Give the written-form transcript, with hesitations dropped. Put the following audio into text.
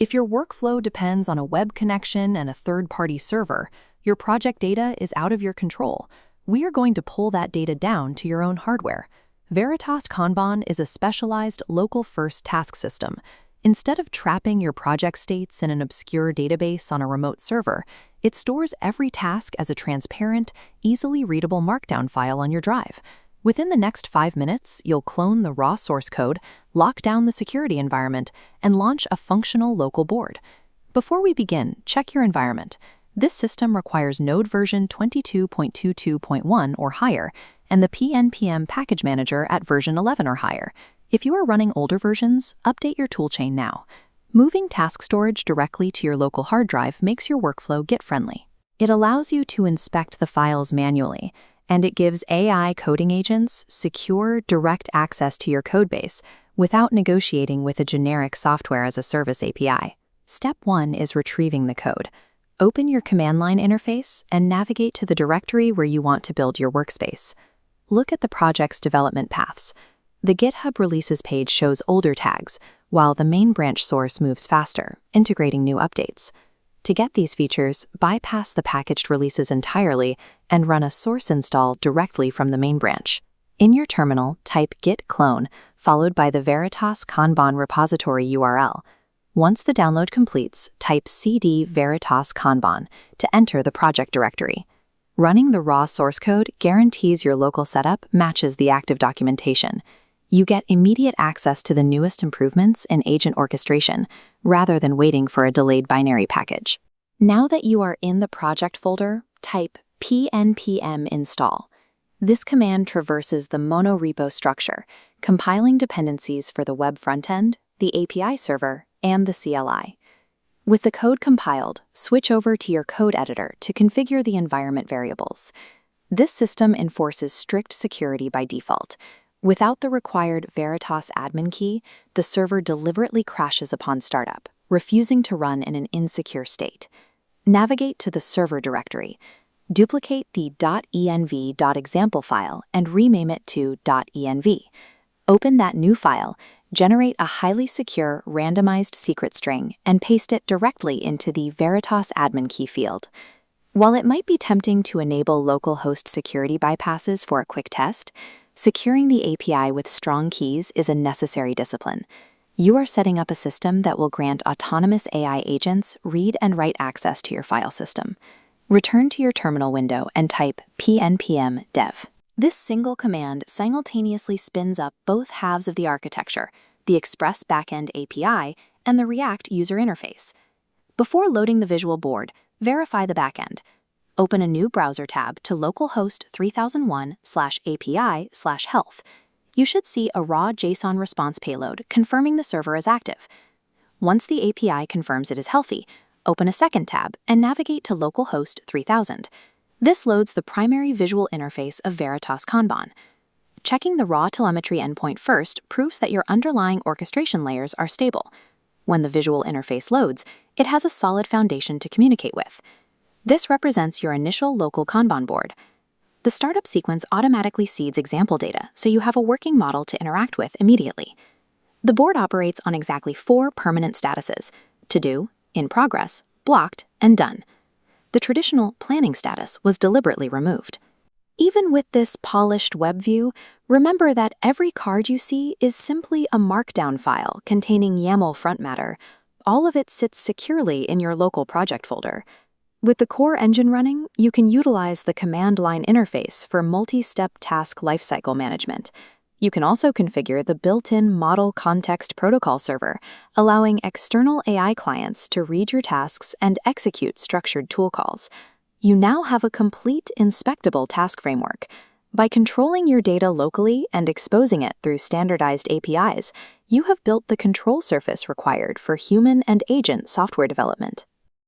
If your workflow depends on a web connection and a third-party server, your project data is out of your control. We are going to pull that data down to your own hardware. Veritas Kanban is a specialized local-first task system. Instead of trapping your project states in an obscure database on a remote server, it stores every task as a transparent, easily readable Markdown file on your drive. Within the next 5 minutes, you'll clone the raw source code, lock down the security environment, and launch a functional local board. Before we begin, check your environment. This system requires Node version 22.22.1 or higher, and the PNPM package manager at version 11 or higher. If you are running older versions, update your toolchain now. Moving task storage directly to your local hard drive makes your workflow Git-friendly. It allows you to inspect the files manually, and it gives AI coding agents secure, direct access to your codebase without negotiating with a generic software-as-a-service API. Step 1 is retrieving the code. Open your command line interface and navigate to the directory where you want to build your workspace. Look at the project's development paths. The GitHub releases page shows older tags, while the main branch source moves faster, integrating new updates. To get these features, bypass the packaged releases entirely and run a source install directly from the main branch. In your terminal, type git clone, followed by the Veritas Kanban repository URL. Once the download completes, type cd Veritas Kanban to enter the project directory. Running the raw source code guarantees your local setup matches the active documentation. You get immediate access to the newest improvements in agent orchestration, rather than waiting for a delayed binary package. Now that you are in the project folder, type pnpm install. This command traverses the monorepo structure, compiling dependencies for the web frontend, the API server, and the CLI. With the code compiled, switch over to your code editor to configure the environment variables. This system enforces strict security by default. Without the required Veritas admin key, the server deliberately crashes upon startup, refusing to run in an insecure state. Navigate to the server directory. Duplicate the .env.example file and rename it to .env. Open that new file, generate a highly secure randomized secret string, and paste it directly into the Veritas admin key field. While it might be tempting to enable local host security bypasses for a quick test, securing the API with strong keys is a necessary discipline. You are setting up a system that will grant autonomous AI agents read and write access to your file system. Return to your terminal window and type pnpm dev. This single command simultaneously spins up both halves of the architecture, the Express backend API and the React user interface. Before loading the visual board, verify the backend. Open a new browser tab to localhost 3001/API/health. You should see a raw JSON response payload confirming the server is active. Once the API confirms it is healthy, open a second tab and navigate to localhost 3000. This loads the primary visual interface of Veritas Kanban. Checking the raw telemetry endpoint first proves that your underlying orchestration layers are stable. When the visual interface loads, it has a solid foundation to communicate with. This represents your initial local Kanban board. The startup sequence automatically seeds example data, so you have a working model to interact with immediately. The board operates on exactly 4 permanent statuses: to do, in progress, blocked, and done. The traditional planning status was deliberately removed. Even with this polished web view, remember that every card you see is simply a Markdown file containing YAML front matter. All of it sits securely in your local project folder. With the core engine running, you can utilize the command line interface for multi-step task lifecycle management. You can also configure the built-in Model Context Protocol server, allowing external AI clients to read your tasks and execute structured tool calls. You now have a complete inspectable task framework. By controlling your data locally and exposing it through standardized APIs, you have built the control surface required for human and agent software development.